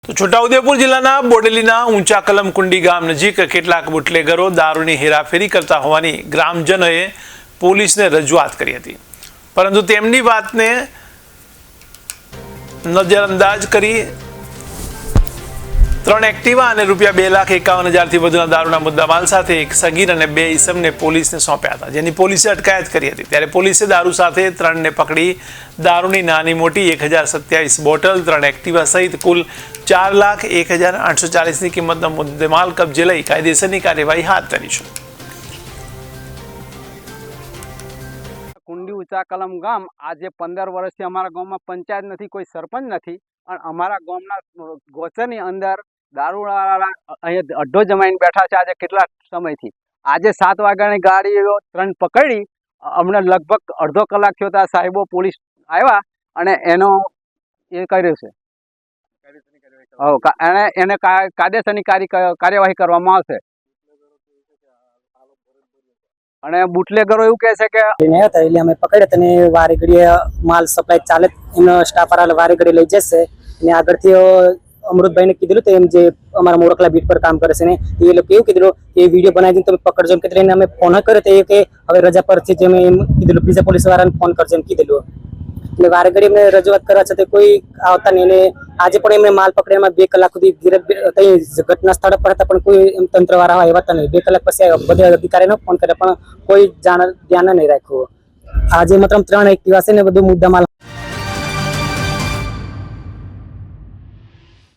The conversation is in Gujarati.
તો છોટાઉદેપુર જિલ્લાના બોડેલીના ઊંચા કલમકુંડી ગામ નજીક કેટલાક બુટલેગરો દારૂની હેરાફેરી કરતા હોવાની ગ્રામજનોએ પોલીસને રજૂઆત કરી હતી, પરંતુ તેમની વાતને નજરઅંદાજ કરી 3 એક્ટિવા અને ₹2,51,000 થી વધુના દારૂના મુદ્દામાલ સાથે એક સગીર અને 2 ઈસમને પોલીસને સોંપ્યા હતા, જેની પોલીસે અટકાયત કરી હતી। ત્યારે પોલીસે દારૂ સાથે 3ને પકડી દારૂની નાની મોટી 1027 બોટલ, 3 એક્ટિવા સહિત કુલ 4,01,840 ની કિંમતનો મુદ્દેમાલ કબજે લઈ કાયદેસરની કાર્યવાહી હાથ ધરી છે। કુંડી ઊંચા કલમ ગામ આજે 15 વર્ષથી અમારા ગામમાં પંચાયત નથી, કોઈ સરપંચ નથી, અને અમારા ગામના ગોચરની અંદર દારૂવાળા અહીંયા અડ્ડો જમાઈને બેઠા છે। આજે કેટલા સમયથી આજે 7 વાગ્યાની ગાડીઓ 3 પકડી, અમને લગભગ અડધો કલાક થયો ત્યાં સાહેબો પોલીસ આવ્યા અને એનો એ કર્યો છે, એને કાયદેસરની કાર્યવાહી કરવામાં આવશે। અને બુટલેગરો એવું કહે છે કે એટલે અમે પકડ્યા તને વારે ઘડીએ માલ સપ્લાય ચાલે, એનો સ્ટાફ વાળા વારે ઘડી લઈ જશે અને આગળથી અમૃતભાઈને કીધેલું તો એમ જે અમારા મોરકલા બીટ પર કામ કરે છે ને એ લોકો એવું કીધેલું કે વિડીયો બનાવી દઈને તમે પકડજો એમ કીધેલું। અમે ફોન કર્યો તો એ કે હવે રજા પરથી જ અમે એમ કીધેલું, બીજા પોલીસ વાળાને ફોન કરજો એમ કીધેલું। એટલે વારે ઘડી અમને રજૂઆત કરવા છતાં કોઈ આવતા નહીં, અને આજે પણ એમને માલ પકડ્યામાં 2 કલાક સુધી ઘટના સ્થળ પર હતા, પણ કોઈ એમ તંત્રવાળા આવ્યા હતા નહીં। 2 કલાક પછી બધા અધિકારીને ફોન કર્યા પણ કોઈ ધ્યાન નહીં રાખ્યું। આજે માત્ર 3 એક્ટિવા છે ને બધું મુદ્દા માલ